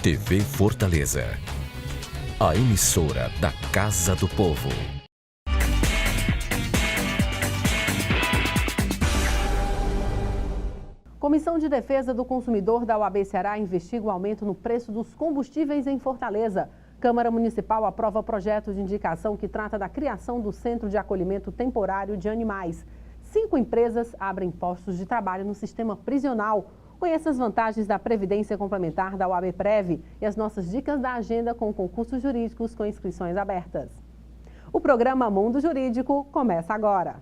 TV Fortaleza, a emissora da Casa do Povo. Comissão de Defesa do Consumidor da OAB Ceará investiga o aumento no preço dos combustíveis em Fortaleza. Câmara Municipal aprova projeto de indicação que trata da criação do Centro de Acolhimento Temporário de Animais. 5 empresas abrem postos de trabalho no sistema prisional. Conheça as vantagens da Previdência Complementar da OAB Prev e as nossas dicas da agenda com concursos jurídicos com inscrições abertas. O programa Mundo Jurídico começa agora.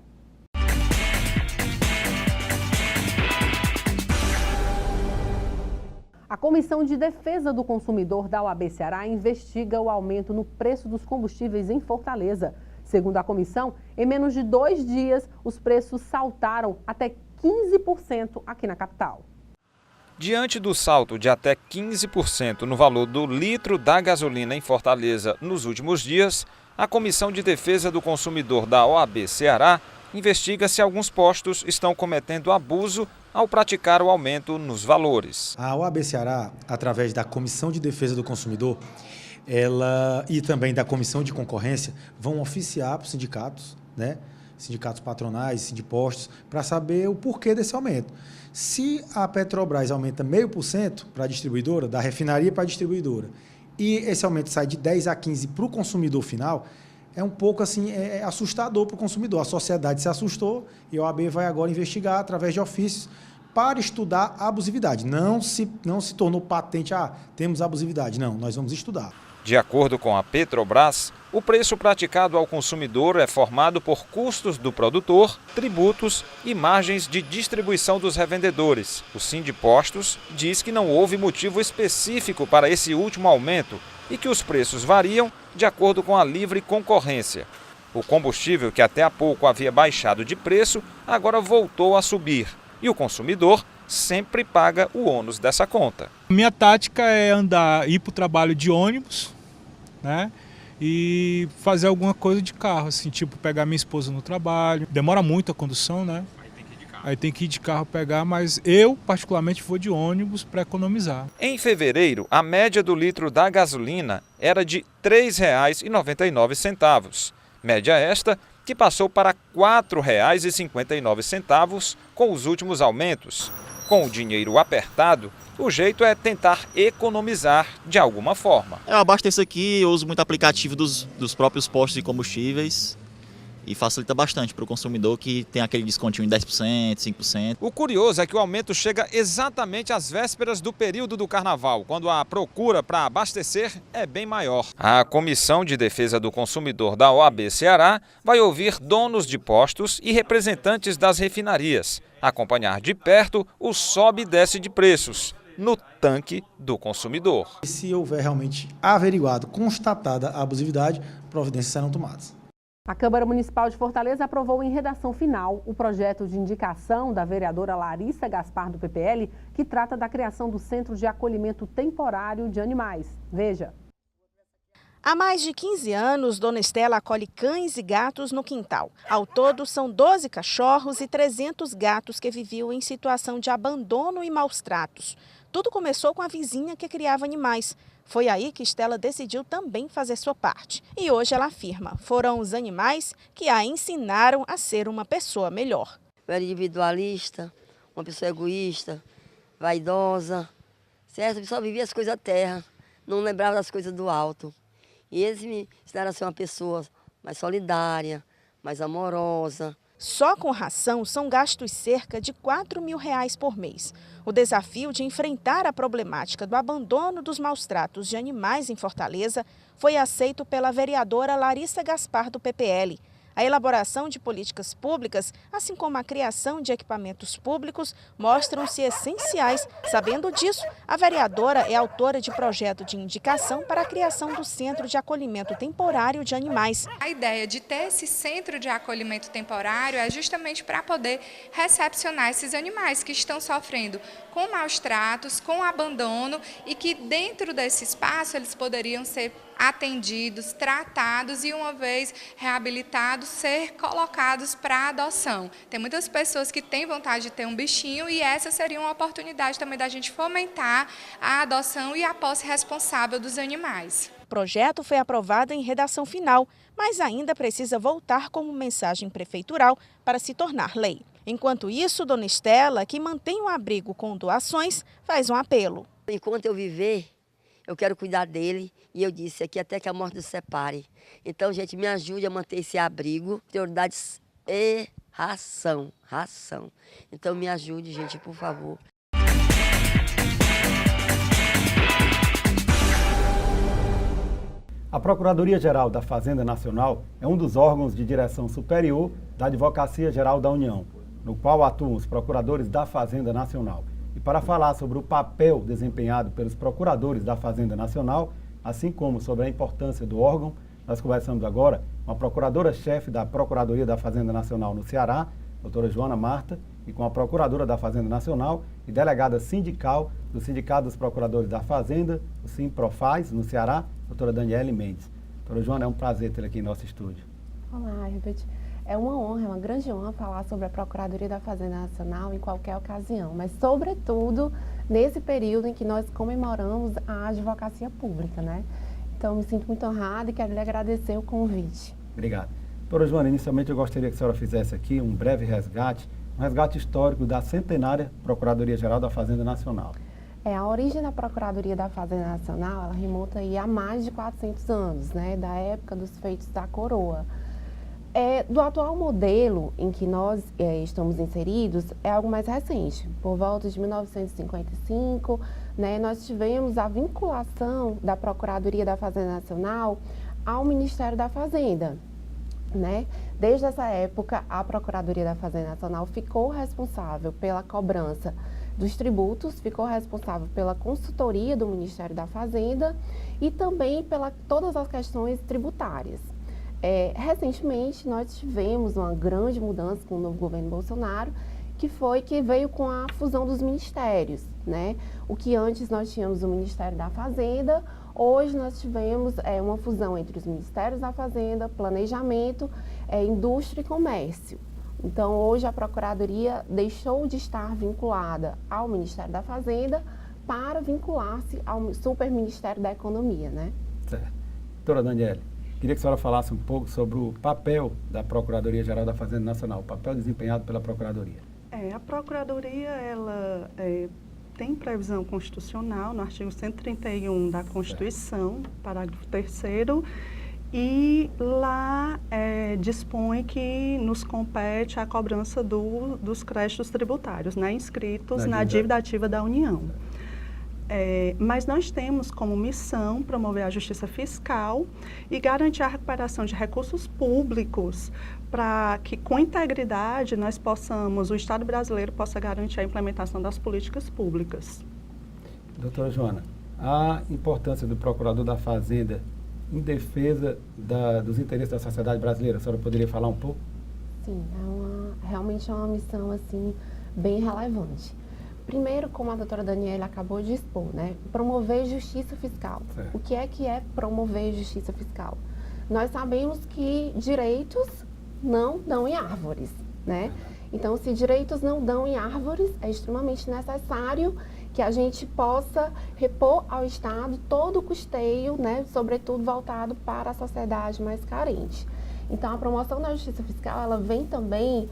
A Comissão de Defesa do Consumidor da OAB Ceará investiga o aumento no preço dos combustíveis em Fortaleza. Segundo a comissão, em menos de 2 dias, os preços saltaram até 15% aqui na capital. Diante do salto de até 15% no valor do litro da gasolina em Fortaleza nos últimos dias, a Comissão de Defesa do Consumidor da OAB Ceará investiga se alguns postos estão cometendo abuso ao praticar o aumento nos valores. A OAB Ceará, através da Comissão de Defesa do Consumidor, e também da Comissão de Concorrência, vão oficiar para os sindicatos, sindicatos patronais, sindipostos, para saber o porquê desse aumento. Se a Petrobras aumenta 0,5% para a distribuidora, da refinaria para a distribuidora, e esse aumento sai de 10 a 15 para o consumidor final, é um pouco assim, assustador para o consumidor. A sociedade se assustou e a OAB vai agora investigar através de ofícios para estudar a abusividade. Não se tornou patente, temos abusividade. Não, nós vamos estudar. De acordo com a Petrobras, o preço praticado ao consumidor é formado por custos do produtor, tributos e margens de distribuição dos revendedores. O Sindipostos diz que não houve motivo específico para esse último aumento e que os preços variam de acordo com a livre concorrência. O combustível, que até há pouco havia baixado de preço, agora voltou a subir. E o consumidor sempre paga o ônus dessa conta. Minha tática é ir para o trabalho de ônibus, e fazer alguma coisa de carro, assim, tipo pegar minha esposa no trabalho. Demora muito a condução, Aí tem que ir de carro pegar, mas eu particularmente vou de ônibus para economizar. Em fevereiro, a média do litro da gasolina era de R$ 3,99. Média esta que passou para R$ 4,59 com os últimos aumentos. Com o dinheiro apertado, o jeito é tentar economizar de alguma forma. Eu abasteço aqui, eu uso muito aplicativo dos próprios postos de combustíveis e facilita bastante para o consumidor que tem aquele descontinho de 10%, 5%. O curioso é que o aumento chega exatamente às vésperas do período do carnaval, quando a procura para abastecer é bem maior. A Comissão de Defesa do Consumidor da OAB Ceará vai ouvir donos de postos e representantes das refinarias, acompanhar de perto o sobe e desce de preços no tanque do consumidor. Se houver realmente averiguado, constatada a abusividade, providências serão tomadas. A Câmara Municipal de Fortaleza aprovou em redação final o projeto de indicação da vereadora Larissa Gaspar, do PPL, que trata da criação do Centro de Acolhimento Temporário de Animais. Veja. Há mais de 15 anos, Dona Estela acolhe cães e gatos no quintal. Ao todo, são 12 cachorros e 300 gatos que viviam em situação de abandono e maus tratos. Tudo começou com a vizinha que criava animais. Foi aí que Estela decidiu também fazer sua parte. E hoje ela afirma, foram os animais que a ensinaram a ser uma pessoa melhor. Eu era individualista, uma pessoa egoísta, vaidosa, certo? Eu só vivia as coisas da terra, não lembrava das coisas do alto. E eles me ensinaram a ser uma pessoa mais solidária, mais amorosa. Só com ração são gastos cerca de R$ 4.000 por mês. O desafio de enfrentar a problemática do abandono dos maus tratos de animais em Fortaleza foi aceito pela vereadora Larissa Gaspar, do PPL. A elaboração de políticas públicas, assim como a criação de equipamentos públicos, mostram-se essenciais. Sabendo disso, a vereadora é autora de projeto de indicação para a criação do Centro de Acolhimento Temporário de Animais. A ideia de ter esse centro de acolhimento temporário é justamente para poder recepcionar esses animais que estão sofrendo com maus tratos, com abandono e que dentro desse espaço eles poderiam ser atendidos, tratados e, uma vez reabilitados, ser colocados para adoção. Tem muitas pessoas que têm vontade de ter um bichinho e essa seria uma oportunidade também da gente fomentar a adoção e a posse responsável dos animais. O projeto foi aprovado em redação final, mas ainda precisa voltar como mensagem prefeitural para se tornar lei. Enquanto isso, Dona Estela, que mantém o abrigo com doações, faz um apelo. Enquanto eu viver, eu quero cuidar dele e eu disse aqui até que a morte nos separe. Então, gente, me ajude a manter esse abrigo. Prioridades e ração. Então, me ajude, gente, por favor. A Procuradoria-Geral da Fazenda Nacional é um dos órgãos de direção superior da Advocacia Geral da União, no qual atuam os procuradores da Fazenda Nacional. E para falar sobre o papel desempenhado pelos procuradores da Fazenda Nacional, assim como sobre a importância do órgão, nós conversamos agora com a procuradora-chefe da Procuradoria da Fazenda Nacional no Ceará, doutora Joana Marta, e com a procuradora da Fazenda Nacional e delegada sindical do Sindicato dos Procuradores da Fazenda, o Simprofaz, no Ceará, doutora Daniele Mendes. Doutora Joana, é um prazer tê-la aqui em nosso estúdio. Olá, Herbert. É uma honra, é uma grande honra falar sobre a Procuradoria da Fazenda Nacional em qualquer ocasião, mas sobretudo nesse período em que nós comemoramos a advocacia pública, né? Então, me sinto muito honrada e quero lhe agradecer o convite. Obrigado. Doutora Joana, inicialmente eu gostaria que a senhora fizesse aqui um breve resgate, histórico da centenária Procuradoria-Geral da Fazenda Nacional. A origem da Procuradoria da Fazenda Nacional, ela remonta aí a mais de 400 anos, né? Da época dos feitos da coroa. Do atual modelo em que nós estamos inseridos, é algo mais recente. Por volta de 1955, né, nós tivemos a vinculação da Procuradoria da Fazenda Nacional ao Ministério da Fazenda. Né? Desde essa época, a Procuradoria da Fazenda Nacional ficou responsável pela cobrança dos tributos, ficou responsável pela consultoria do Ministério da Fazenda e também pela todas as questões tributárias. Recentemente, nós tivemos uma grande mudança com o novo governo Bolsonaro, que veio com a fusão dos ministérios, né? O que antes nós tínhamos o Ministério da Fazenda, hoje nós tivemos uma fusão entre os Ministérios da Fazenda, Planejamento, Indústria e Comércio. Então, hoje a Procuradoria deixou de estar vinculada ao Ministério da Fazenda para vincular-se ao Superministério da Economia, né? Certo. Doutora Daniele, queria que a senhora falasse um pouco sobre o papel da Procuradoria-Geral da Fazenda Nacional, o papel desempenhado pela Procuradoria. A Procuradoria, ela tem previsão constitucional no artigo 131 da Constituição, parágrafo 3º, e lá dispõe que nos compete a cobrança dos créditos tributários, né, inscritos na dívida ativa da União. Mas nós temos como missão promover a justiça fiscal e garantir a recuperação de recursos públicos para que, com integridade, o Estado brasileiro possa garantir a implementação das políticas públicas. Doutora Joana, a importância do Procurador da Fazenda em defesa dos interesses da sociedade brasileira, a senhora poderia falar um pouco? Sim, realmente é uma missão assim, bem relevante. Primeiro, como a doutora Daniela acabou de expor, né? Promover justiça fiscal. Certo. O que é promover justiça fiscal? Nós sabemos que direitos não dão em árvores, né? Então, se direitos não dão em árvores, é extremamente necessário que a gente possa repor ao Estado todo o custeio, né? Sobretudo voltado para a sociedade mais carente. Então, a promoção da justiça fiscal, ela vem também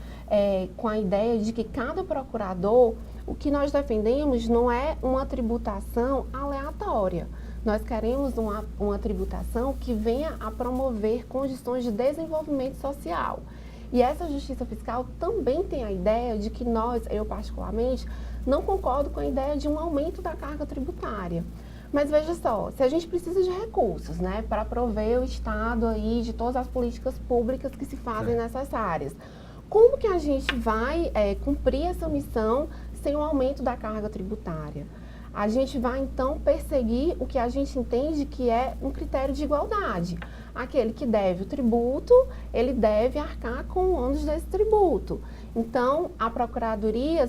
com a ideia de que cada procurador, o que nós defendemos não é uma tributação aleatória. Nós queremos uma tributação que venha a promover condições de desenvolvimento social. E essa justiça fiscal também tem a ideia de que eu particularmente, não concordo com a ideia de um aumento da carga tributária. Mas veja só, se a gente precisa de recursos, né, para prover o Estado aí de todas as políticas públicas que se fazem necessárias, como que a gente vai cumprir essa missão sem um aumento da carga tributária? A gente vai, então, perseguir o que a gente entende que é um critério de igualdade. Aquele que deve o tributo, ele deve arcar com o ônus desse tributo. Então, a Procuradoria,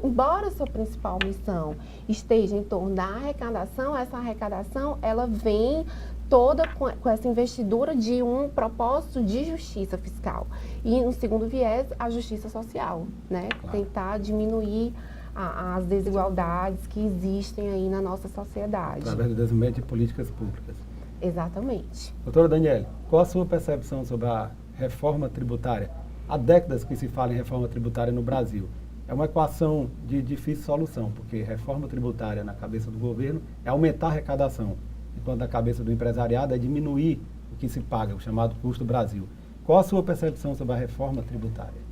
embora sua principal missão esteja em torno da arrecadação, essa arrecadação, ela vem toda com essa investidura de um propósito de justiça fiscal. E no segundo viés, a justiça social, né? Claro. Tentar diminuir as desigualdades que existem aí na nossa sociedade. Através do desenvolvimento de políticas públicas. Exatamente. Doutora Daniele, qual a sua percepção sobre a reforma tributária? Há décadas que se fala em reforma tributária no Brasil. É uma equação de difícil solução, porque reforma tributária na cabeça do governo é aumentar a arrecadação, enquanto na cabeça do empresariado é diminuir o que se paga, o chamado custo Brasil. Qual a sua percepção sobre a reforma tributária?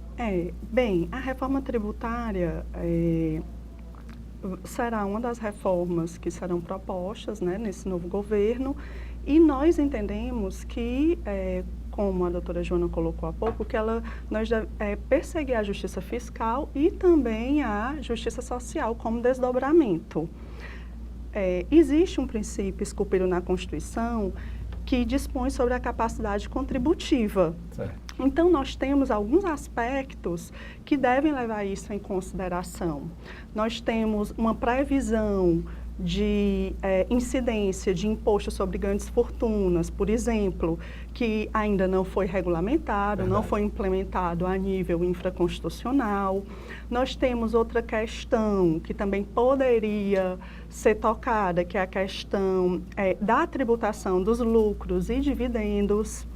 Bem, a reforma tributária será uma das reformas que serão propostas, né, nesse novo governo, e nós entendemos que, como a doutora Joana colocou há pouco, que nós perseguir a justiça fiscal e também a justiça social como desdobramento. Existe um princípio esculpido na Constituição que dispõe sobre a capacidade contributiva. Certo. Então, nós temos alguns aspectos que devem levar isso em consideração. Nós temos uma previsão de incidência de imposto sobre grandes fortunas, por exemplo, que ainda não foi regulamentado, não foi implementado a nível infraconstitucional. Nós temos outra questão que também poderia ser tocada, que é a questão da tributação dos lucros e dividendos.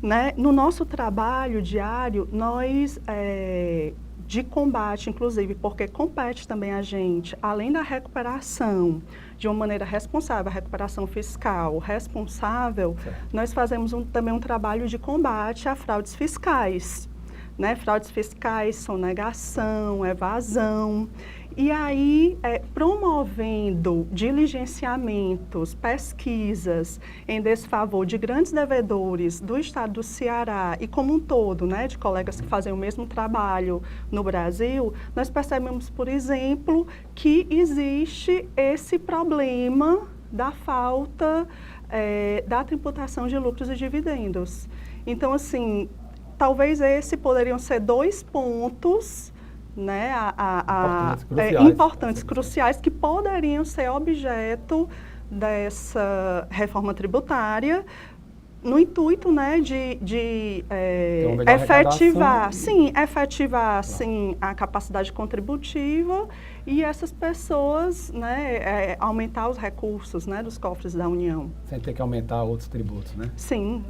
Né? No nosso trabalho diário, nós, de combate, inclusive, porque compete também a gente, além da recuperação, de uma maneira responsável, a recuperação fiscal responsável, nós fazemos também um trabalho de combate a fraudes fiscais. Né? Fraudes fiscais, sonegação, evasão. E aí, promovendo diligenciamentos, pesquisas em desfavor de grandes devedores do estado do Ceará e como um todo, né, de colegas que fazem o mesmo trabalho no Brasil, nós percebemos, por exemplo, que existe esse problema da falta da tributação de lucros e dividendos. Então, assim, talvez esses poderiam ser 2 pontos, né, importantes, cruciais, que poderiam ser objeto dessa reforma tributária, no intuito, né, de efetivar, sim, a capacidade contributiva e essas pessoas, né, aumentar os recursos, né, dos cofres da União. Sem ter que aumentar outros tributos, né? Sim.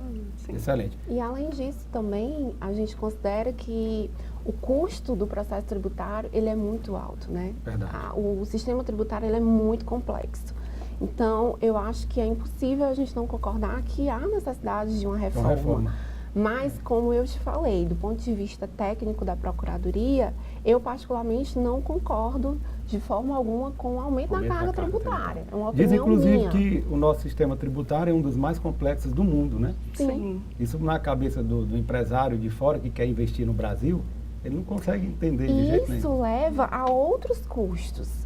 Excelente. E além disso, também, a gente considera que o custo do processo tributário, ele é muito alto, né? Verdade. O sistema tributário, ele é muito complexo. Então, eu acho que é impossível a gente não concordar que há necessidade de uma reforma. Mas, como eu te falei, do ponto de vista técnico da Procuradoria, eu particularmente não concordo de forma alguma com o aumento da carga tributária. É uma opinião Diz, inclusive, minha. que o nosso sistema tributário é um dos mais complexos do mundo, né? Sim. Isso na cabeça do empresário de fora que quer investir no Brasil, ele não consegue entender de jeito nenhum. Isso leva a outros custos.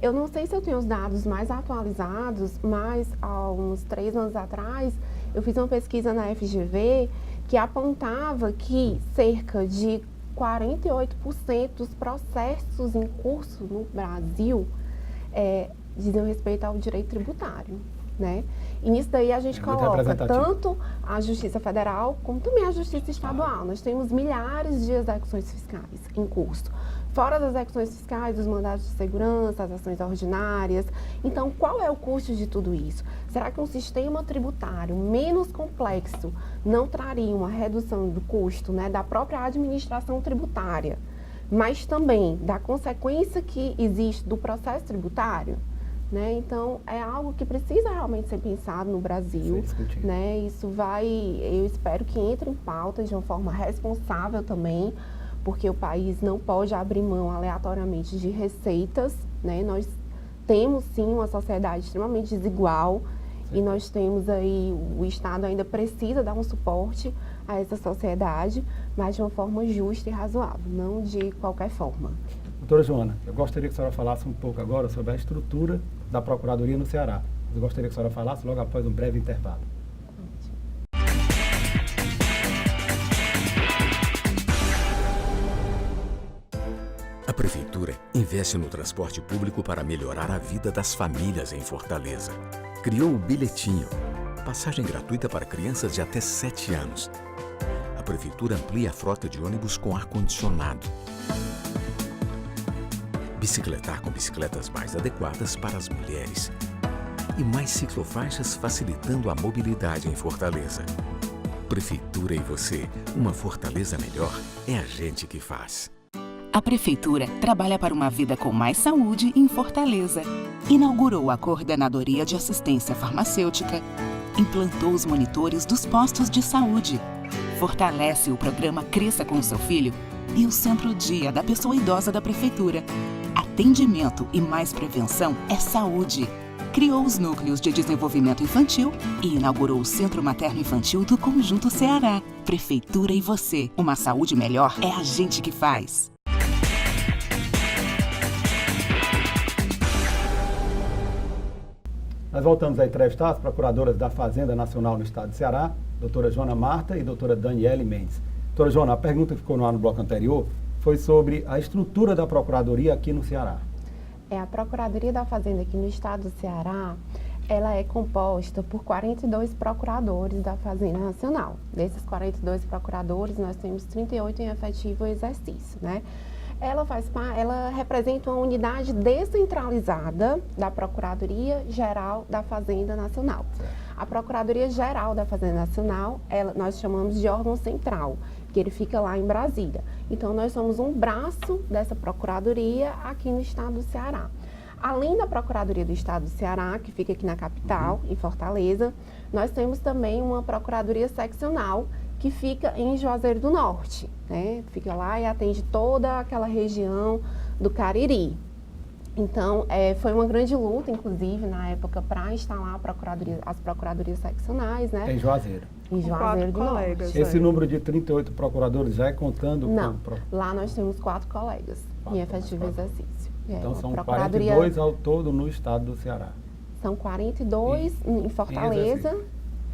Eu não sei se eu tenho os dados mais atualizados, mas há uns 3 anos atrás, eu fiz uma pesquisa na FGV que apontava que cerca de 48% dos processos em curso no Brasil dizem respeito ao direito tributário, né? E nisso daí a gente coloca tanto a Justiça Federal como também a Justiça Estadual. Nós temos milhares de execuções fiscais em curso. Fora das execuções fiscais, os mandados de segurança, as ações ordinárias. Então, qual é o custo de tudo isso? Será que um sistema tributário menos complexo não traria uma redução do custo, né, da própria administração tributária, mas também da consequência que existe do processo tributário? Né? Então, é algo que precisa realmente ser pensado no Brasil. Né? Isso eu espero que entre em pauta de uma forma responsável também, porque o país não pode abrir mão aleatoriamente de receitas, né? Nós temos, sim, uma sociedade extremamente desigual e nós temos aí, o Estado ainda precisa dar um suporte a essa sociedade, mas de uma forma justa e razoável, não de qualquer forma. Doutora Joana, eu gostaria que a senhora falasse um pouco agora sobre a estrutura da Procuradoria no Ceará. Eu gostaria que a senhora falasse logo após um breve intervalo. A Prefeitura investe no transporte público para melhorar a vida das famílias em Fortaleza. Criou o Bilhetinho, passagem gratuita para crianças de até 7 anos. A Prefeitura amplia a frota de ônibus com ar-condicionado. Bicicletar com bicicletas mais adequadas para as mulheres. E mais ciclofaixas facilitando a mobilidade em Fortaleza. Prefeitura e você, uma Fortaleza melhor, é a gente que faz. A Prefeitura trabalha para uma vida com mais saúde em Fortaleza. Inaugurou a Coordenadoria de Assistência Farmacêutica, implantou os monitores dos postos de saúde, fortalece o programa Cresça com o Seu Filho e o Centro Dia da Pessoa Idosa da Prefeitura. Atendimento e mais prevenção é saúde. Criou os núcleos de desenvolvimento infantil e inaugurou o Centro Materno Infantil do Conjunto Ceará. Prefeitura e você, uma saúde melhor é a gente que faz. Nós voltamos a entrevistar as procuradoras da Fazenda Nacional no estado de Ceará, doutora Joana Marta e doutora Daniele Mendes. Doutora Joana, a pergunta que ficou no ar no bloco anterior foi sobre a estrutura da Procuradoria aqui no Ceará. A Procuradoria da Fazenda aqui no estado do Ceará, ela é composta por 42 procuradores da Fazenda Nacional. Desses 42 procuradores, nós temos 38 em efetivo exercício, né? Ela representa uma unidade descentralizada da Procuradoria-Geral da Fazenda Nacional. A Procuradoria-Geral da Fazenda Nacional, nós chamamos de órgão central, que ele fica lá em Brasília. Então, nós somos um braço dessa Procuradoria aqui no estado do Ceará. Além da Procuradoria do Estado do Ceará, que fica aqui na capital, em Fortaleza, nós temos também uma Procuradoria Seccional, que fica em Juazeiro do Norte, né? Fica lá e atende toda aquela região do Cariri. Então, foi uma grande luta, inclusive, na época, para instalar as procuradorias seccionais, né? Em Juazeiro. Em Juazeiro do Norte. Esse número de 38 procuradores já é contando Não, com... lá nós temos 4 colegas em efetivo exercício. Então, são 42 ao todo no estado do Ceará. São 42 em Fortaleza.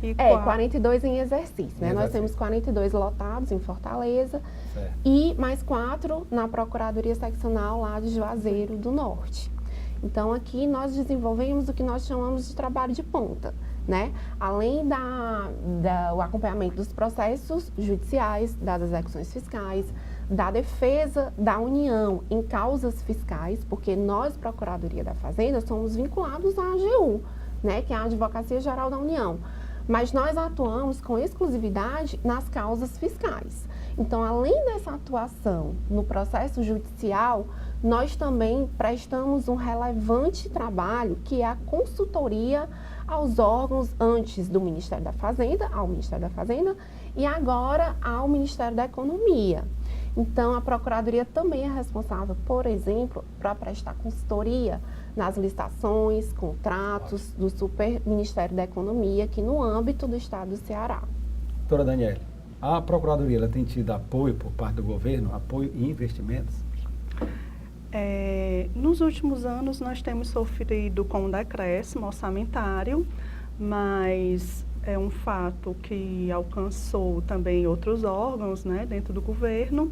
E 42 em exercício, né? Nós temos 42 lotados em Fortaleza. Certo. E mais 4 na Procuradoria Seccional lá de Juazeiro do Norte. Então, aqui nós desenvolvemos o que nós chamamos de trabalho de ponta, né? Além do acompanhamento dos processos judiciais, das execuções fiscais, da defesa da União em causas fiscais, porque nós, Procuradoria da Fazenda, somos vinculados à AGU, né? Que é a Advocacia Geral da União. Mas nós atuamos com exclusividade nas causas fiscais. Então, além dessa atuação no processo judicial, nós também prestamos um relevante trabalho, que é a consultoria aos órgãos antes do Ministério da Fazenda, ao Ministério da Fazenda, e agora ao Ministério da Economia. Então, a Procuradoria também é responsável, por exemplo, para prestar consultoria nas licitações, contratos do Super Ministério da Economia, aqui no âmbito do estado do Ceará. Doutora Daniele, a Procuradoria ela tem tido apoio por parte do governo, apoio em investimentos? Nos últimos anos, nós temos sofrido com um decréscimo orçamentário, mas é um fato que alcançou também outros órgãos, né, dentro do governo.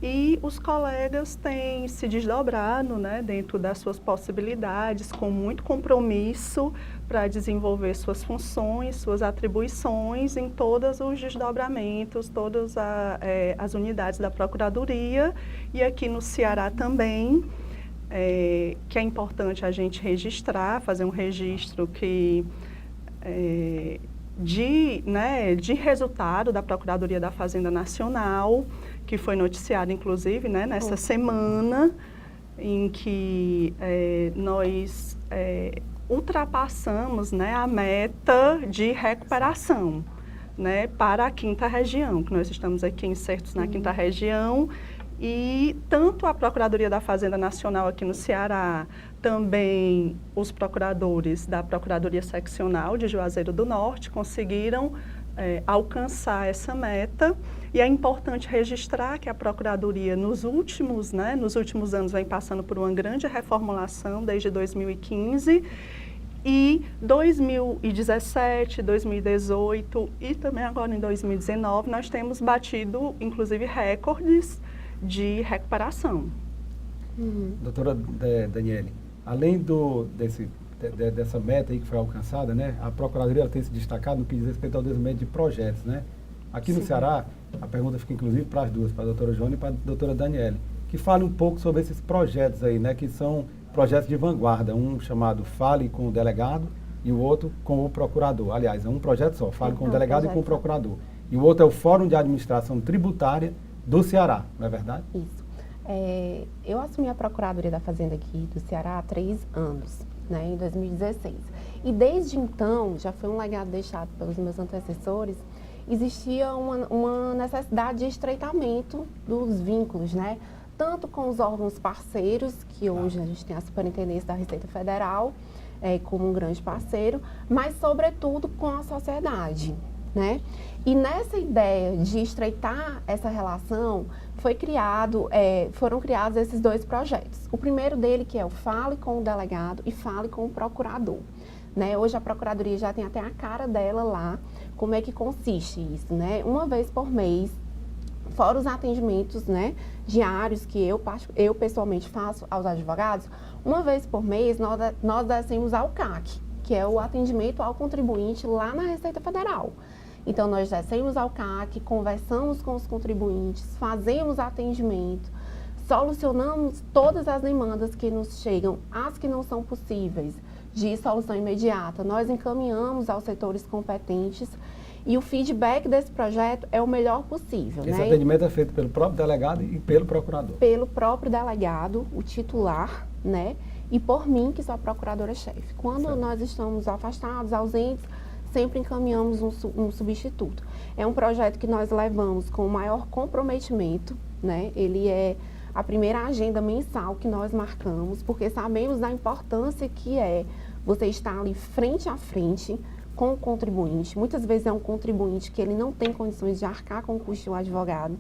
E os colegas têm se desdobrado, né, dentro das suas possibilidades, com muito compromisso para desenvolver suas funções, suas atribuições em todos os desdobramentos, todas as unidades da Procuradoria e aqui no Ceará também, que é importante a gente registrar, fazer um registro de resultado da Procuradoria da Fazenda Nacional, que foi noticiado, inclusive, né, nessa semana, em que nós ultrapassamos, né, a meta de recuperação, né, para a 5ª região, que nós estamos aqui insertos na 5ª região, e tanto a Procuradoria da Fazenda Nacional aqui no Ceará, também os procuradores da Procuradoria Seccional de Juazeiro do Norte conseguiram alcançar essa meta. E é importante registrar que a Procuradoria, nos últimos anos, vem passando por uma grande reformulação desde 2015. E 2017, 2018 e também agora em 2019, nós temos batido, inclusive, recordes de recuperação. Doutora Daniele, além desse dessa meta aí que foi alcançada, né? A Procuradoria ela tem se destacado no que diz respeito ao desenvolvimento de projetos, né? Aqui no Ceará, a pergunta fica inclusive para as duas, para a doutora Joana e para a doutora Daniele, que fale um pouco sobre esses projetos aí, né? Que são projetos de vanguarda, um chamado Fale com o Delegado e o outro com o Procurador. Aliás, é um projeto só, Fale com o Delegado e com o Procurador. E o outro é o Fórum de Administração Tributária do Ceará, não é verdade? Isso. Eu assumi a Procuradoria da Fazenda aqui do Ceará há 3 anos, né, em 2016. E desde então, já foi um legado deixado pelos meus antecessores, existia uma necessidade de estreitamento dos vínculos, né? Tanto com os órgãos parceiros, que hoje a gente tem a Superintendência da Receita Federal como um grande parceiro, mas sobretudo com a sociedade, né? E nessa ideia de estreitar essa relação, foram criados esses 2 projetos. O primeiro dele, que é o Fale com o Delegado e Fale com o Procurador. Né? Hoje a Procuradoria já tem até a cara dela lá, como é que consiste isso, né? Uma vez por mês, fora os atendimentos, né, diários que eu pessoalmente faço aos advogados, uma vez por mês nós descemos ao CAC, que é o atendimento ao contribuinte lá na Receita Federal. Então, nós descemos ao CAC, conversamos com os contribuintes, fazemos atendimento, solucionamos todas as demandas que nos chegam, as que não são possíveis de solução imediata. Nós encaminhamos aos setores competentes e o feedback desse projeto é o melhor possível. Esse atendimento é feito pelo próprio delegado e pelo procurador? Pelo próprio delegado, o titular, né? E por mim, que sou a procuradora-chefe. Quando nós estamos afastados, ausentes, sempre encaminhamos um substituto. É um projeto que nós levamos com o maior comprometimento, né? Ele é a primeira agenda mensal que nós marcamos, porque sabemos da importância que é você estar ali frente a frente com o contribuinte. Muitas vezes é um contribuinte que ele não tem condições de arcar com o custo de um advogado,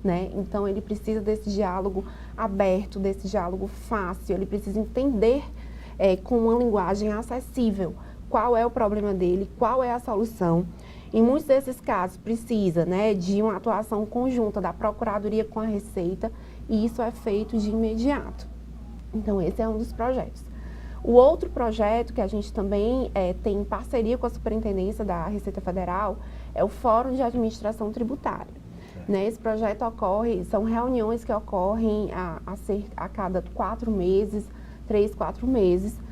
né? Então, ele precisa desse diálogo aberto, desse diálogo fácil, ele precisa entender com uma linguagem acessível qual é o problema dele, qual é a solução. Em muitos desses casos, precisa, né, de uma atuação conjunta da Procuradoria com a Receita, e isso é feito de imediato. Então, esse é um dos projetos. O outro projeto que a gente também tem em parceria com a Superintendência da Receita Federal é o Fórum de Administração Tributária. Né, esse projeto são reuniões que ocorrem a cada 4 meses, 3, 4 meses,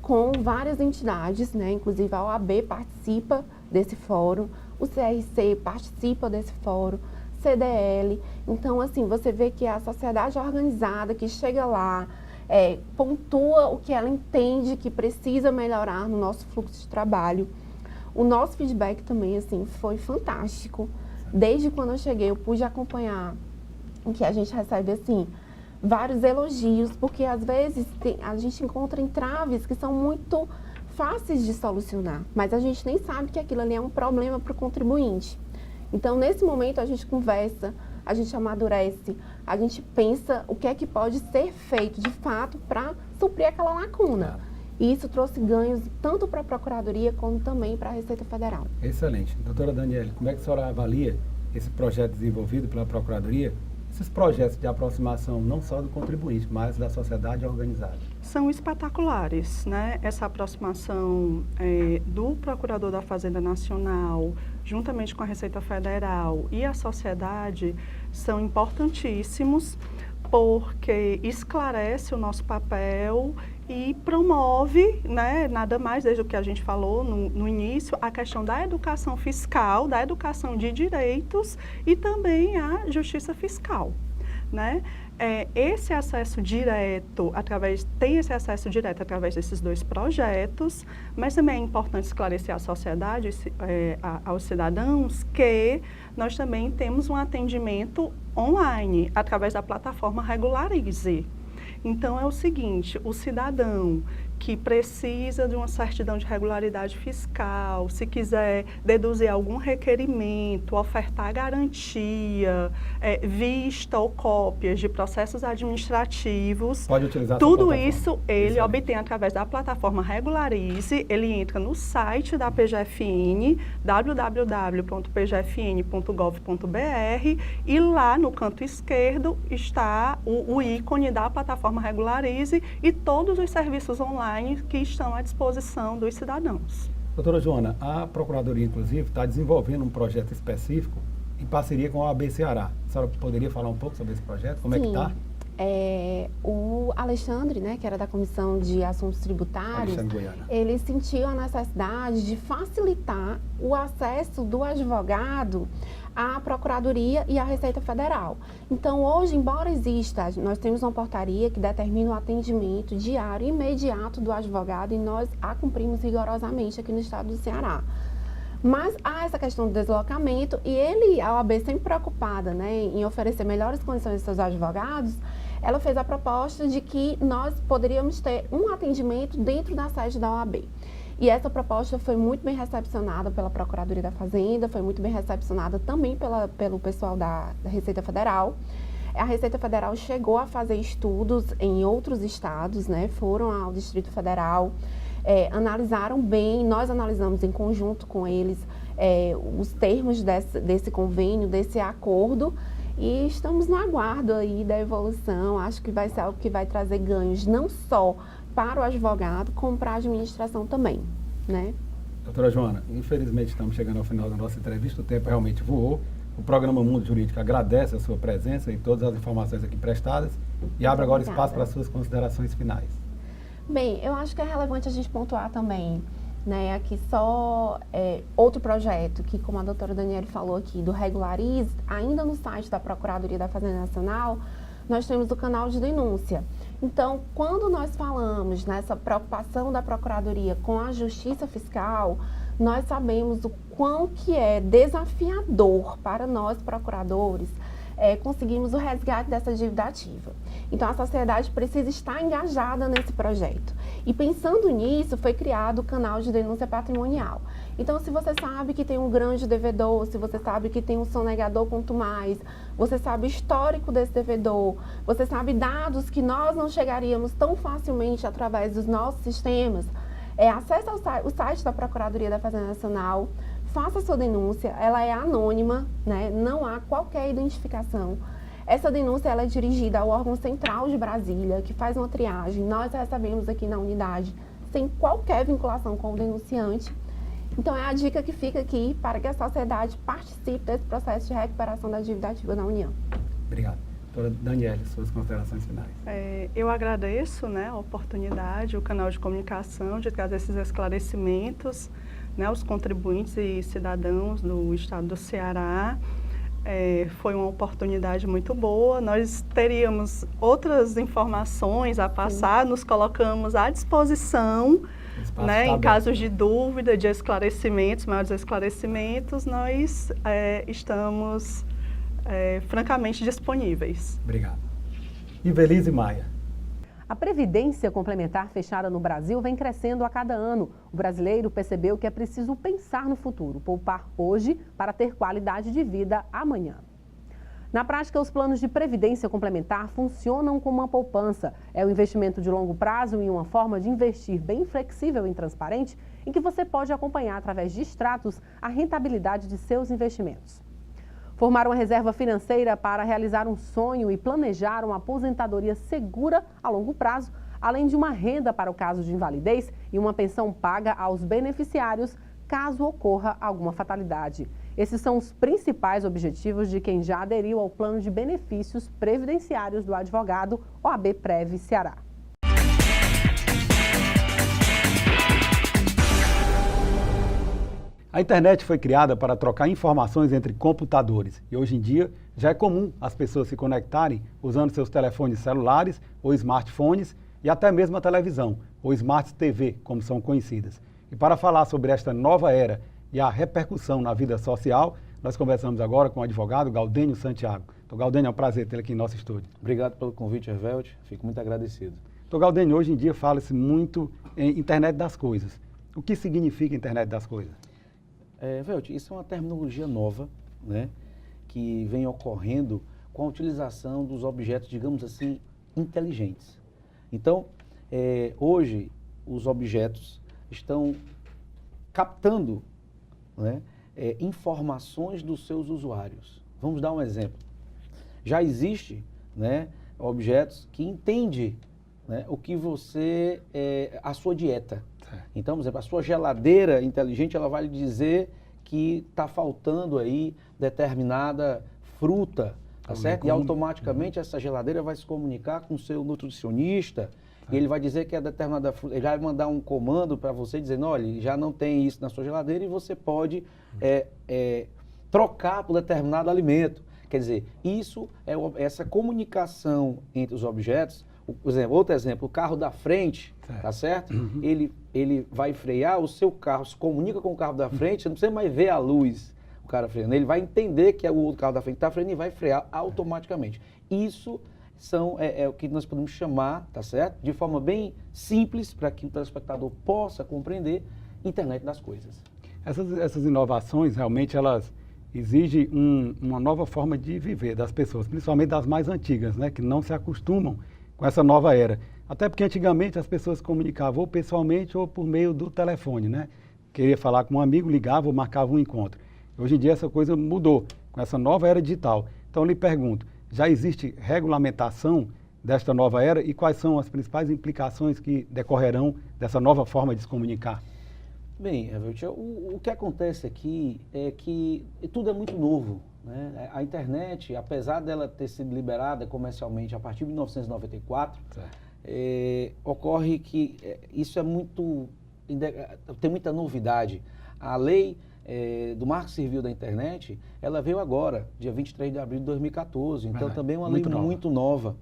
com várias entidades, né, inclusive a OAB participa desse fórum, o CRC participa desse fórum, CDL. Então, assim, você vê que é a sociedade organizada que chega lá, pontua o que ela entende que precisa melhorar no nosso fluxo de trabalho. O nosso feedback também, assim, foi fantástico. Desde quando eu cheguei, eu pude acompanhar o que a gente recebe, assim, vários elogios, porque às vezes a gente encontra entraves que são muito fáceis de solucionar, mas a gente nem sabe que aquilo ali é um problema para o contribuinte. Então, nesse momento, a gente conversa, a gente amadurece, a gente pensa o que é que pode ser feito de fato para suprir aquela lacuna. E isso trouxe ganhos tanto para a Procuradoria como também para a Receita Federal. Excelente. Doutora Daniele, como é que a senhora avalia esse projeto desenvolvido pela Procuradoria, esses projetos de aproximação não só do contribuinte, mas da sociedade organizada? São espetaculares, né? Essa aproximação do Procurador da Fazenda Nacional, juntamente com a Receita Federal e a sociedade, são importantíssimos, porque esclarece o nosso papel e promove, né, nada mais, desde o que a gente falou no início, a questão da educação fiscal, da educação de direitos e também a justiça fiscal, né? Esse acesso direto, tem esse acesso direto através desses 2 projetos, mas também é importante esclarecer à sociedade, aos cidadãos, que nós também temos um atendimento online, através da plataforma Regularize. Então, é o seguinte, o cidadão que precisa de uma certidão de regularidade fiscal, se quiser deduzir algum requerimento, ofertar garantia, vista ou cópias de processos administrativos, pode utilizar tudo isso ele obtém através da plataforma Regularize. Ele entra no site da PGFN, www.pgfn.gov.br, e lá no canto esquerdo está o ícone da plataforma Regularize e todos os serviços online online que estão à disposição dos cidadãos. Doutora Joana, a Procuradoria, inclusive, está desenvolvendo um projeto específico em parceria com a OAB Ceará. A senhora poderia falar um pouco sobre esse projeto? Como é que está? O Alexandre, né, que era da Comissão de Assuntos Tributários, ele sentiu a necessidade de facilitar o acesso do advogado à Procuradoria e à Receita Federal. Então, hoje, embora exista, nós temos uma portaria que determina o atendimento diário e imediato do advogado e nós a cumprimos rigorosamente aqui no estado do Ceará. Mas há essa questão do deslocamento e a OAB sempre preocupada, né, em oferecer melhores condições aos seus advogados, ela fez a proposta de que nós poderíamos ter um atendimento dentro da sede da OAB. E essa proposta foi muito bem recepcionada pela Procuradoria da Fazenda, foi muito bem recepcionada também pelo pessoal da Receita Federal. A Receita Federal chegou a fazer estudos em outros estados, né, foram ao Distrito Federal, analisaram bem, nós analisamos em conjunto com eles os termos desse convênio, desse acordo, e estamos no aguardo aí da evolução. Acho que vai ser algo que vai trazer ganhos não só para o advogado, como para a administração também, né? Doutora Joana, infelizmente estamos chegando ao final da nossa entrevista, o tempo realmente voou. O programa Mundo Jurídico agradece a sua presença e todas as informações aqui prestadas e abre agora espaço para as suas considerações finais. Bem, eu acho que é relevante a gente pontuar também, né, aqui só outro projeto que, como a doutora Daniele falou aqui, do Regularize, ainda no site da Procuradoria da Fazenda Nacional, nós temos o canal de denúncia. Então, quando nós falamos nessa preocupação da Procuradoria com a justiça fiscal, nós sabemos o quão que é desafiador para nós, procuradores, conseguirmos o resgate dessa dívida ativa. Então, a sociedade precisa estar engajada nesse projeto. E pensando nisso, foi criado o canal de denúncia patrimonial. Então, se você sabe que tem um grande devedor, se você sabe que tem um sonegador contumaz, você sabe o histórico desse devedor, você sabe dados que nós não chegaríamos tão facilmente através dos nossos sistemas, acesse o site da Procuradoria da Fazenda Nacional, faça sua denúncia, ela é anônima, né? Não há qualquer identificação. Essa denúncia ela é dirigida ao órgão central de Brasília, que faz uma triagem. Nós recebemos aqui na unidade, sem qualquer vinculação com o denunciante. Então, é a dica que fica aqui para que a sociedade participe desse processo de recuperação da dívida ativa da União. Obrigado. Doutora Daniele, suas considerações finais. Eu agradeço, né, a oportunidade, o canal de comunicação, de trazer esses esclarecimentos, né, aos contribuintes e cidadãos do estado do Ceará. Foi uma oportunidade muito boa. Nós teríamos outras informações a passar, nos colocamos à disposição, né, em casos de dúvida, de esclarecimentos, maiores esclarecimentos, nós estamos francamente disponíveis. Obrigado. Ivelise Maia. A previdência complementar fechada no Brasil vem crescendo a cada ano. O brasileiro percebeu que é preciso pensar no futuro, poupar hoje para ter qualidade de vida amanhã. Na prática, os planos de previdência complementar funcionam como uma poupança. É um investimento de longo prazo e uma forma de investir bem flexível e transparente, em que você pode acompanhar através de extratos a rentabilidade de seus investimentos. Formar uma reserva financeira para realizar um sonho e planejar uma aposentadoria segura a longo prazo, além de uma renda para o caso de invalidez e uma pensão paga aos beneficiários caso ocorra alguma fatalidade. Esses são os principais objetivos de quem já aderiu ao plano de benefícios previdenciários do advogado OAB Prev Ceará. A internet foi criada para trocar informações entre computadores e hoje em dia já é comum as pessoas se conectarem usando seus telefones celulares ou smartphones e até mesmo a televisão, ou Smart TV, como são conhecidas. E para falar sobre esta nova era e a repercussão na vida social, nós conversamos agora com o advogado Gaudênio Santiago. Então, Gaudênio, é um prazer tê-lo aqui em nosso estúdio. Obrigado pelo convite, Hervelt. Fico muito agradecido. Então, Gaudênio, hoje em dia fala-se muito em internet das coisas. O que significa internet das coisas? Velt, isso é uma terminologia nova, né, que vem ocorrendo com a utilização dos objetos, digamos assim, inteligentes. Então, hoje, os objetos estão captando, né, informações dos seus usuários. Vamos dar um exemplo. Já existe, né, objetos que entendem, né, o que você, a sua dieta. Então, por exemplo, a sua geladeira inteligente, ela vai lhe dizer que está faltando aí determinada fruta, tá certo? E automaticamente essa geladeira vai se comunicar com o seu nutricionista e ele vai dizer que é determinada fruta, ele vai mandar um comando para você dizendo, olha, já não tem isso na sua geladeira e você pode trocar por determinado alimento. Quer dizer, isso é essa comunicação entre os objetos. Por exemplo, outro exemplo, o carro da frente, tá certo? Ele vai frear, o seu carro se comunica com o carro da frente, você não precisa mais ver a luz, o cara freando. Ele vai entender que é o outro carro da frente que está freando e vai frear automaticamente. Isso é o que nós podemos chamar, tá certo? De forma bem simples, para que o telespectador possa compreender, internet das coisas. Essas inovações, realmente, elas exigem uma nova forma de viver das pessoas, principalmente das mais antigas, né? Que não se acostumam com essa nova era. Até porque antigamente as pessoas se comunicavam ou pessoalmente ou por meio do telefone, né? Queria falar com um amigo, ligava ou marcava um encontro. Hoje em dia essa coisa mudou com essa nova era digital. Então eu lhe pergunto, já existe regulamentação desta nova era e quais são as principais implicações que decorrerão dessa nova forma de se comunicar? Bem, o que acontece aqui é que tudo é muito novo, né? A internet, apesar dela ter sido liberada comercialmente a partir de 1994, ocorre que isso tem muita novidade. A lei do Marco Civil da Internet, ela veio agora, dia 23 de abril de 2014, então também é uma lei muito nova.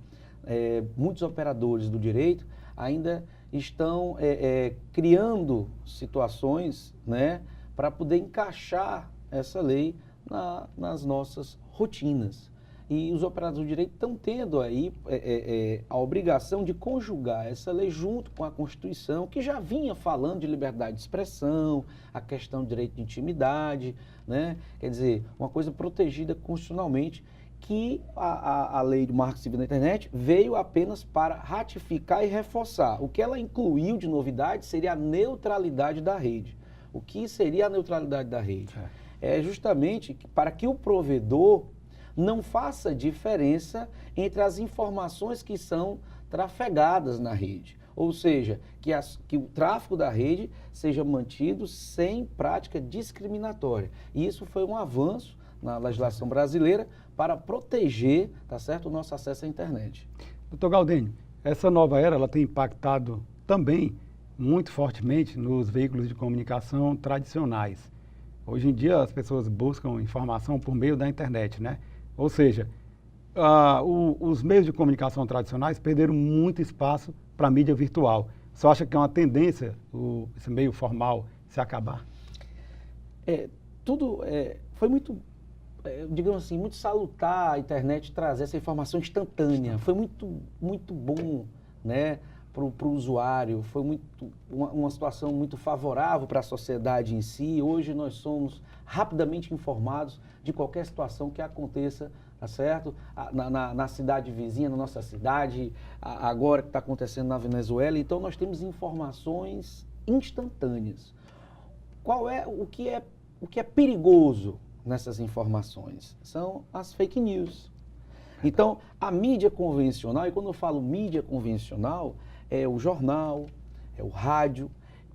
Muitos operadores do direito ainda estão criando situações, né, para poder encaixar essa lei nas nossas rotinas. E os operadores do direito estão tendo aí a obrigação de conjugar essa lei junto com a Constituição, que já vinha falando de liberdade de expressão, a questão do direito de intimidade, né? Quer dizer, uma coisa protegida constitucionalmente, que a lei do Marco Civil da Internet veio apenas para ratificar e reforçar. O que ela incluiu de novidade seria a neutralidade da rede. O que seria a neutralidade da rede? É justamente para que o provedor não faça diferença entre as informações que são trafegadas na rede. Ou seja, que o tráfego da rede seja mantido sem prática discriminatória. E isso foi um avanço na legislação brasileira para proteger, tá certo, o nosso acesso à internet. Doutor Galdênio, essa nova era ela tem impactado também muito fortemente nos veículos de comunicação tradicionais. Hoje em dia as pessoas buscam informação por meio da internet, né? Ou seja, os meios de comunicação tradicionais perderam muito espaço para a mídia virtual. Você acha que é uma tendência esse meio formal se acabar? Foi muito, digamos assim, muito salutar a internet trazer essa informação instantânea. Foi muito bom, né, para o usuário, foi uma situação muito favorável para a sociedade em si. Hoje nós somos rapidamente informados de qualquer situação que aconteça, tá certo? Na cidade vizinha, na nossa cidade, agora que está acontecendo na Venezuela. Então nós temos informações instantâneas. O que é perigoso nessas informações? São as fake news. Então, a mídia convencional, e quando eu falo mídia convencional, é o jornal, é o rádio,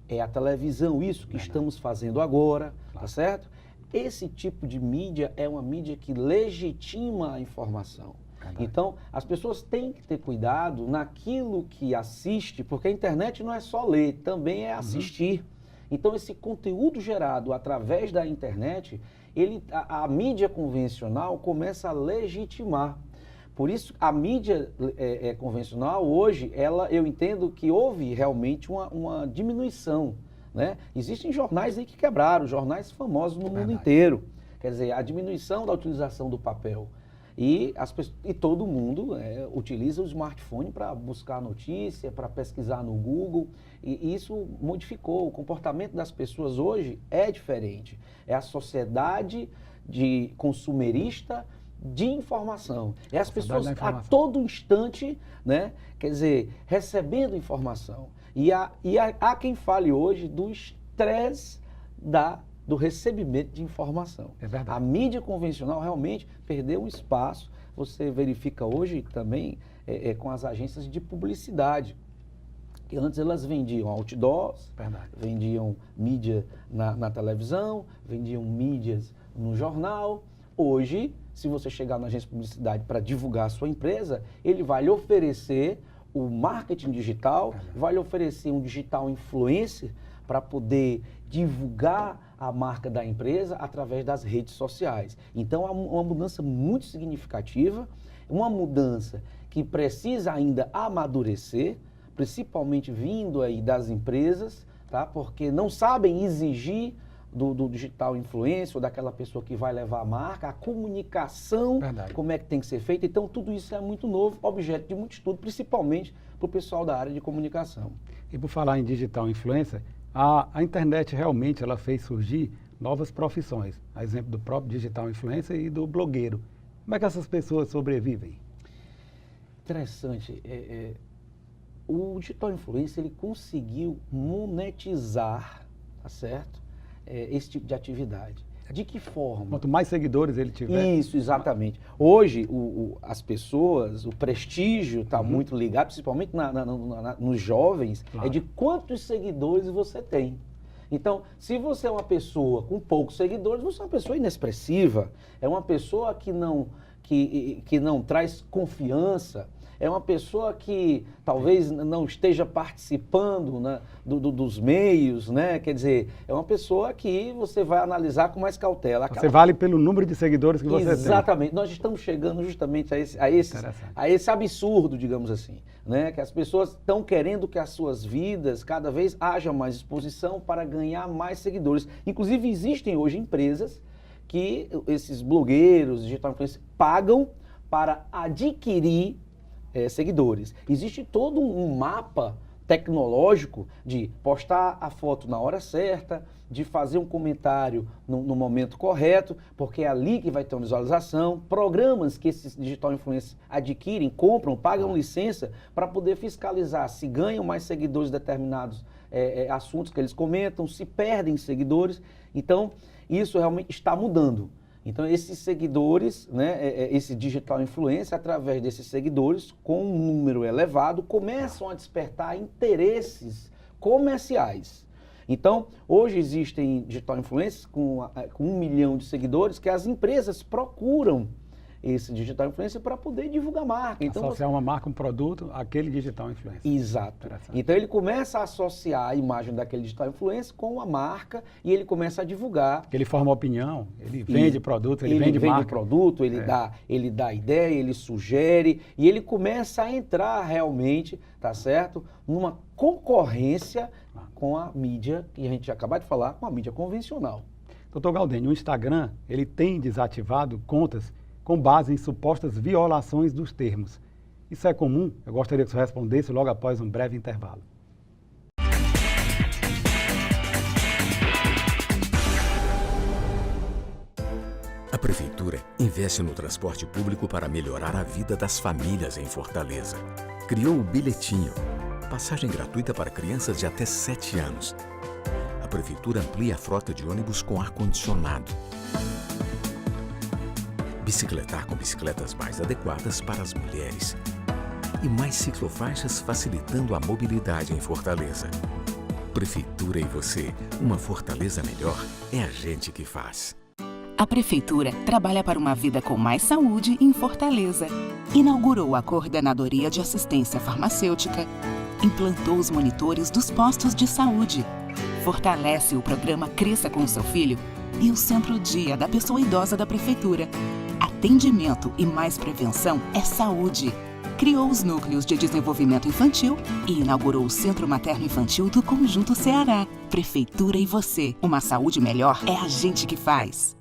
é a televisão, isso que estamos fazendo agora, tá certo? Esse tipo de mídia é uma mídia que legitima a informação. Então, as pessoas têm que ter cuidado naquilo que assiste, porque a internet não é só ler, também é assistir. Então, esse conteúdo gerado através da internet, a mídia convencional começa a legitimar. Por isso, a mídia convencional hoje, eu entendo que houve realmente uma diminuição, né? Existem jornais aí que quebraram, jornais famosos no mundo inteiro. Quer dizer, a diminuição da utilização do papel. E todo mundo utiliza o smartphone para buscar notícia, para pesquisar no Google. E isso modificou. O comportamento das pessoas hoje é diferente. É a sociedade consumerista de informação. É as pessoas a todo instante, né, quer dizer, recebendo informação. E há quem fale hoje do estresse do recebimento de informação. É verdade. A mídia convencional realmente perdeu um espaço. Você verifica hoje também com as agências de publicidade. Porque antes elas vendiam outdoors, vendiam mídia na televisão, vendiam mídias no jornal. Hoje, se você chegar na agência de publicidade para divulgar a sua empresa, ele vai lhe oferecer o marketing digital, vai lhe oferecer um digital influencer para poder divulgar a marca da empresa através das redes sociais. Então, é uma mudança muito significativa, uma mudança que precisa ainda amadurecer, principalmente vindo aí das empresas, tá? Porque não sabem exigir do digital influencer, ou daquela pessoa que vai levar a marca, a comunicação, como é que tem que ser feita. Então, tudo isso é muito novo, objeto de muito estudo, principalmente para o pessoal da área de comunicação. E por falar em digital influencer, a internet realmente ela fez surgir novas profissões. A exemplo do próprio digital influencer e do blogueiro. Como é que essas pessoas sobrevivem? Interessante. O digital influencer ele conseguiu monetizar, tá certo? Esse tipo de atividade. De que forma? Quanto mais seguidores ele tiver. Isso, exatamente. Hoje, as pessoas, o prestígio está muito ligado, principalmente nos jovens, é de quantos seguidores você tem. Então, se você é uma pessoa com poucos seguidores, você é uma pessoa inexpressiva, é uma pessoa que não traz confiança, é uma pessoa que talvez não esteja participando, né, dos meios, né? Quer dizer, é uma pessoa que você vai analisar com mais cautela. Você vale pelo número de seguidores que você tem. Exatamente. Nós estamos chegando justamente a esse absurdo, digamos assim, né? Que as pessoas estão querendo que as suas vidas cada vez haja mais exposição para ganhar mais seguidores. Inclusive, existem hoje empresas que esses blogueiros, digital influencers, pagam para adquirir seguidores. Existe todo um mapa tecnológico de postar a foto na hora certa, de fazer um comentário no momento correto, porque é ali que vai ter uma visualização. Programas que esses digital influencers adquirem, compram, pagam licença para poder fiscalizar se ganham mais seguidores de determinados assuntos que eles comentam, se perdem seguidores. Então, isso realmente está mudando. Então, esses seguidores, né, esse digital influencer, através desses seguidores, com um número elevado, começam a despertar interesses comerciais. Então, hoje existem digital influencers com 1 milhão de seguidores que as empresas procuram esse digital influencer para poder divulgar a marca. Então, associar uma marca, um produto, àquele digital influencer. Exato. Então ele começa a associar a imagem daquele digital influencer com a marca e ele começa a divulgar. Ele forma opinião, ele vende produto, ele vende marca. Produto, ele dá ideia, ele sugere e ele começa a entrar realmente, tá certo, numa concorrência com a mídia, que a gente já acabou de falar, com a mídia convencional. Doutor Galdênio, o Instagram, ele tem desativado contas com base em supostas violações dos termos. Isso é comum? Eu gostaria que você respondesse logo após um breve intervalo. A Prefeitura investe no transporte público para melhorar a vida das famílias em Fortaleza. Criou o Bilhetinho, passagem gratuita para crianças de até 7 anos. A Prefeitura amplia a frota de ônibus com ar-condicionado. Bicicletar com bicicletas mais adequadas para as mulheres. E mais ciclofaixas facilitando a mobilidade em Fortaleza. Prefeitura e você, uma Fortaleza melhor, é a gente que faz. A Prefeitura trabalha para uma vida com mais saúde em Fortaleza. Inaugurou a Coordenadoria de Assistência Farmacêutica, implantou os monitores dos postos de saúde, fortalece o programa Cresça com o Seu Filho e o Centro Dia da Pessoa Idosa da Prefeitura. Atendimento e mais prevenção é saúde. Criou os núcleos de desenvolvimento infantil e inaugurou o Centro Materno Infantil do Conjunto Ceará. Prefeitura e você, uma saúde melhor é a gente que faz.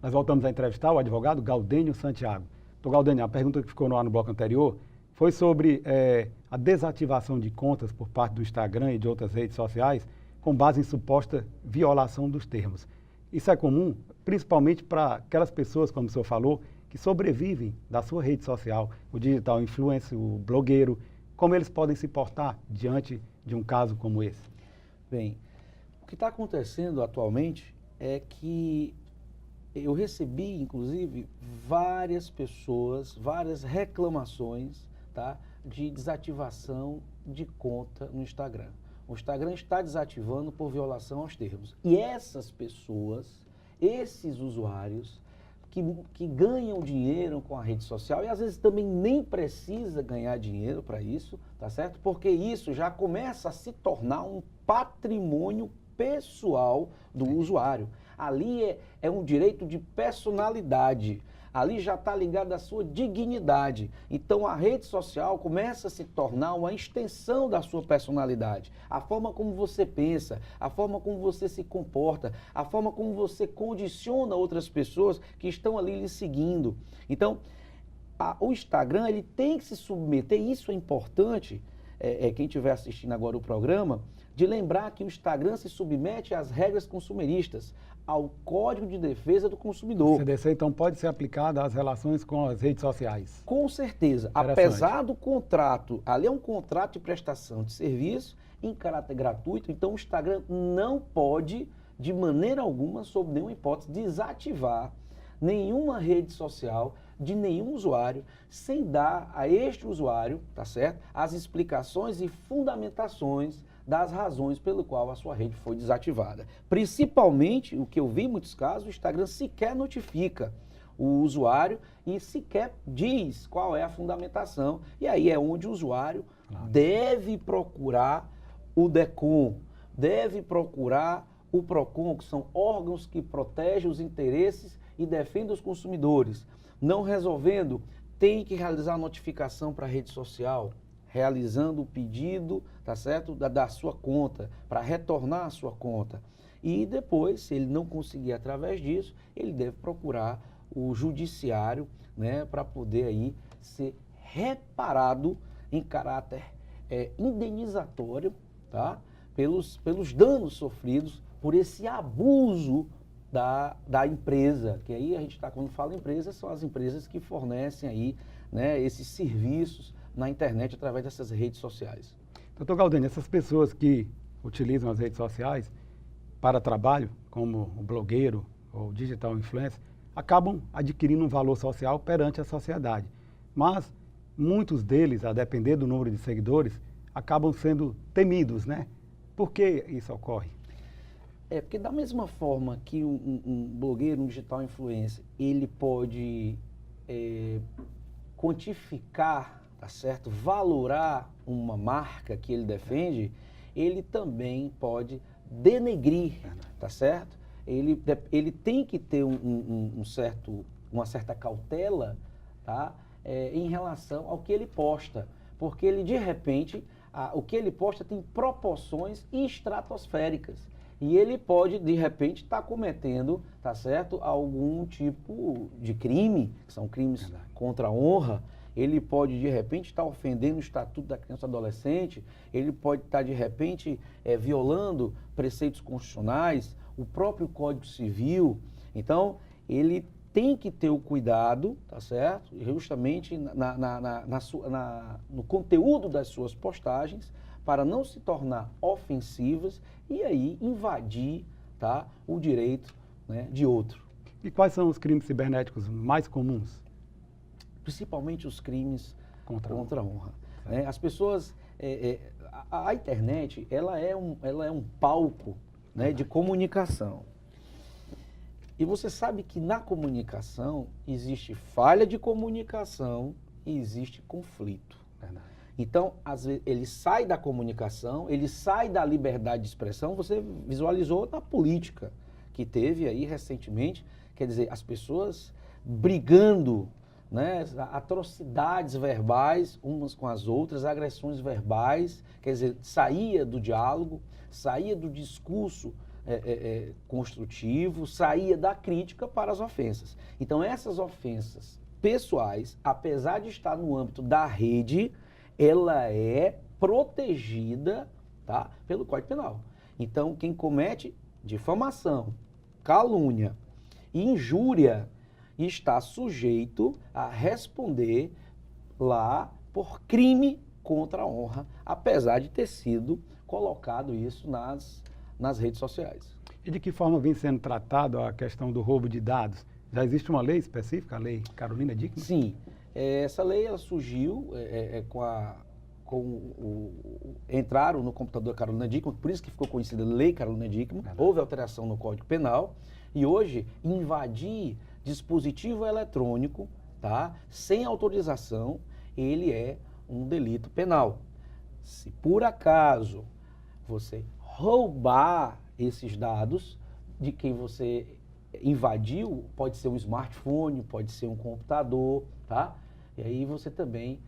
Nós voltamos a entrevistar o advogado Galdênio Santiago. Doutor Galdênio, a pergunta que ficou no ar no bloco anterior foi sobre a desativação de contas por parte do Instagram e de outras redes sociais com base em suposta violação dos termos. Isso é comum, principalmente para aquelas pessoas, como o senhor falou, que sobrevivem da sua rede social, o digital influencer, o blogueiro. Como eles podem se portar diante de um caso como esse? Bem, o que está acontecendo atualmente é que eu recebi, inclusive, várias pessoas, várias reclamações, tá, de desativação de conta no Instagram. O Instagram está desativando por violação aos termos. E essas pessoas, esses usuários que ganham dinheiro com a rede social e às vezes também nem precisa ganhar dinheiro para isso, tá certo? Porque isso já começa a se tornar um patrimônio pessoal do usuário. Ali é um direito de personalidade. Ali já está ligado à sua dignidade. Então a rede social começa a se tornar uma extensão da sua personalidade. A forma como você pensa, a forma como você se comporta, a forma como você condiciona outras pessoas que estão ali lhe seguindo. Então, o Instagram ele tem que se submeter, isso é importante, quem estiver assistindo agora o programa, de lembrar que o Instagram se submete às regras consumeristas, ao Código de Defesa do Consumidor. O CDC, então, pode ser aplicado às relações com as redes sociais? Com certeza. Apesar do contrato, ali é um contrato de prestação de serviço em caráter gratuito, então o Instagram não pode, de maneira alguma, sob nenhuma hipótese, desativar nenhuma rede social de nenhum usuário, sem dar a este usuário, tá certo, as explicações e fundamentações das razões pelo qual a sua rede foi desativada. Principalmente, o que eu vi em muitos casos, o Instagram sequer notifica o usuário e sequer diz qual é a fundamentação. E aí é onde o usuário deve procurar o DECOM, deve procurar o PROCON, que são órgãos que protegem os interesses e defendem os consumidores. Não resolvendo, tem que realizar a notificação para a rede social, realizando o pedido, tá certo, da sua conta, para retornar a sua conta. E depois, se ele não conseguir através disso, ele deve procurar o judiciário, né, para poder aí ser reparado em caráter indenizatório, tá, pelos danos sofridos por esse abuso da empresa, que aí a gente está, quando fala empresa, são as empresas que fornecem aí, né, esses serviços na internet através dessas redes sociais. Doutor Galdênio, essas pessoas que utilizam as redes sociais para trabalho, como o blogueiro ou digital influencer, acabam adquirindo um valor social perante a sociedade. Mas muitos deles, a depender do número de seguidores, acabam sendo temidos, né? Por que isso ocorre? Porque da mesma forma que um blogueiro, um digital influencer, ele pode quantificar, tá certo, valorar uma marca que ele defende, ele também pode denegrir, tá certo? Ele tem que ter uma certa cautela, tá, em relação ao que ele posta, porque ele, de repente, o que ele posta tem proporções estratosféricas. E ele pode, de repente, estar cometendo, tá certo, algum tipo de crime, que são crimes contra a honra. Ele pode, de repente, estar ofendendo o Estatuto da Criança e do Adolescente, ele pode estar, de repente, violando preceitos constitucionais, o próprio Código Civil. Então, ele tem que ter o cuidado, tá certo, justamente no conteúdo das suas postagens, para não se tornar ofensivas e aí invadir, tá, o direito, né, de outro. E quais são os crimes cibernéticos mais comuns? Principalmente os crimes contra a honra. Né? As pessoas, a internet, ela é um palco, né, de comunicação. E você sabe que na comunicação existe falha de comunicação e existe conflito. Verdade. Então, às vezes, ele sai da comunicação, ele sai da liberdade de expressão. Você visualizou na política que teve aí recentemente, quer dizer, as pessoas brigando, né, atrocidades verbais umas com as outras, agressões verbais, quer dizer, saía do diálogo, saía do discurso construtivo, saía da crítica para as ofensas. Então, essas ofensas pessoais, apesar de estar no âmbito da rede, ela é protegida, tá, pelo Código Penal. Então, quem comete difamação, calúnia e injúria está sujeito a responder lá por crime contra a honra, apesar de ter sido colocado isso nas redes sociais. E de que forma vem sendo tratado a questão do roubo de dados? Já existe uma lei específica, a Lei Carolina Dickmann? Sim, essa lei ela surgiu entraram no computador Carolina Dickmann, por isso que ficou conhecida Lei Carolina Dickmann, houve alteração no Código Penal, e hoje invadir dispositivo eletrônico, tá, sem autorização, ele é um delito penal. Se por acaso você roubar esses dados de quem você invadiu, pode ser um smartphone, pode ser um computador, tá? E aí você também,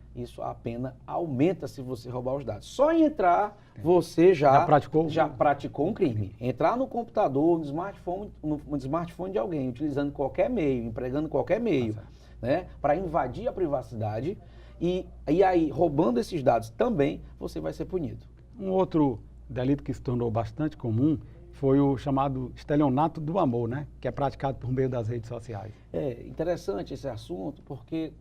a pena aumenta se você roubar os dados. Só em entrar, você já praticou um crime. Entrar no computador, no smartphone de alguém, utilizando qualquer meio, empregando qualquer meio, né, para invadir a privacidade e aí, roubando esses dados também, você vai ser punido. Um outro delito que se tornou bastante comum foi o chamado estelionato do amor, né, que é praticado por meio das redes sociais. É interessante esse assunto, porque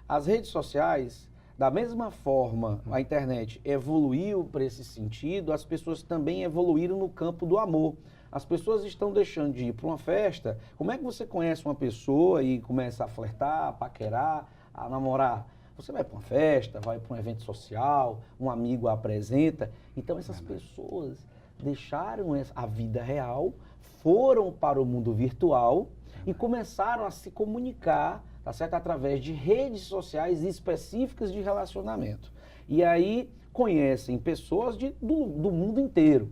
as redes sociais, da mesma forma a internet evoluiu para esse sentido, as pessoas também evoluíram no campo do amor. As pessoas estão deixando de ir para uma festa. Como é que você conhece uma pessoa e começa a flertar, a paquerar, a namorar? Você vai para uma festa, vai para um evento social, um amigo a apresenta. Então essas pessoas deixaram a vida real, foram para o mundo virtual e começaram a se comunicar, tá certo? Através de redes sociais específicas de relacionamento. E aí conhecem pessoas do mundo inteiro.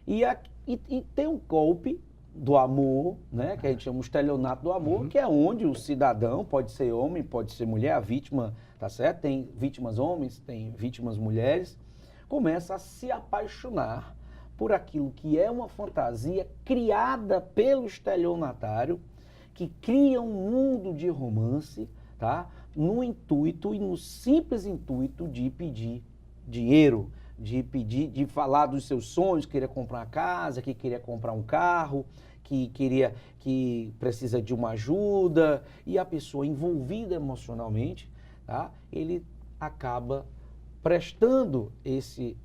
E tem um golpe do amor, né? Que a gente chama de estelionato do amor, que é onde o cidadão, pode ser homem, pode ser mulher, a vítima, tá certo? Tem vítimas homens, tem vítimas mulheres, começa a se apaixonar por aquilo que é uma fantasia criada pelo estelionatário, que cria um mundo de romance, tá? No intuito e no simples intuito de pedir dinheiro, de falar dos seus sonhos, que queria comprar uma casa, que queria comprar um carro, que precisa de uma ajuda, e a pessoa envolvida emocionalmente, tá? Ele acaba prestando esse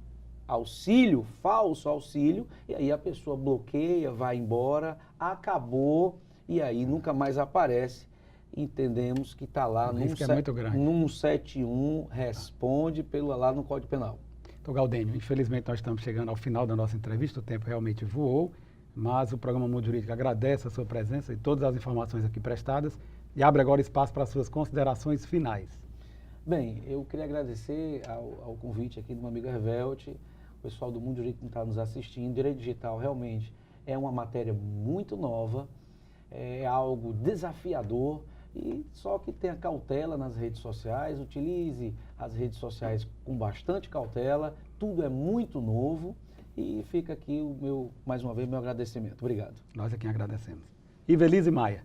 auxílio, falso auxílio, e aí a pessoa bloqueia, vai embora, acabou, e aí nunca mais aparece. Entendemos que está lá no 171, responde lá no Código Penal. Então, Gaudênio, infelizmente nós estamos chegando ao final da nossa entrevista, o tempo realmente voou, mas o programa Mundo Jurídico agradece a sua presença e todas as informações aqui prestadas e abre agora espaço para as suas considerações finais. Bem, eu queria agradecer ao convite aqui do meu amigo Hervelt, o pessoal do Mundo Jurídico que está nos assistindo. Direito digital realmente é uma matéria muito nova, é algo desafiador, e só que tenha cautela nas redes sociais, utilize as redes sociais com bastante cautela, tudo é muito novo, e fica aqui mais uma vez, meu agradecimento. Obrigado. Nós é quem agradecemos. Ivelise Maia.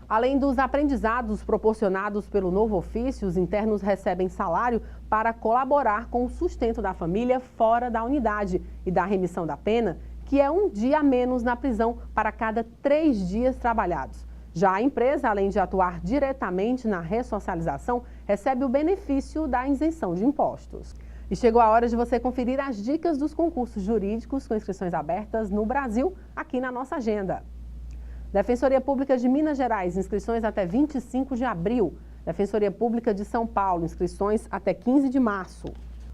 Além dos aprendizados proporcionados pelo novo ofício, os internos recebem salário para colaborar com o sustento da família fora da unidade e da remissão da pena, que é um dia a menos na prisão para cada 3 dias trabalhados. Já a empresa, além de atuar diretamente na ressocialização, recebe o benefício da isenção de impostos. E chegou a hora de você conferir as dicas dos concursos jurídicos com inscrições abertas no Brasil, aqui na nossa agenda. Defensoria Pública de Minas Gerais, inscrições até 25 de abril. Defensoria Pública de São Paulo, inscrições até 15 de março.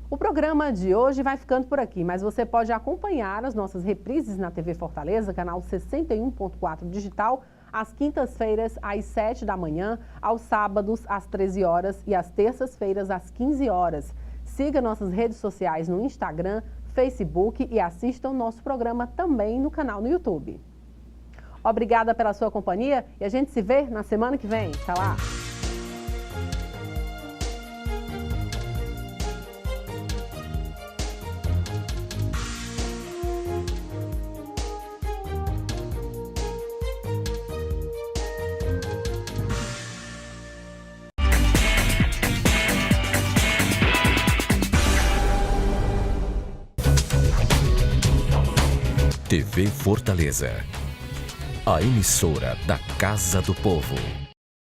O programa de hoje vai ficando por aqui, mas você pode acompanhar as nossas reprises na TV Fortaleza, canal 61.4 digital, às quintas-feiras, às 7 da manhã, aos sábados, às 13 horas e às terças-feiras, às 15 horas. Siga nossas redes sociais no Instagram, Facebook e assista o nosso programa também no canal no YouTube. Obrigada pela sua companhia e a gente se vê na semana que vem. Até lá! TV Fortaleza, a emissora da Casa do Povo.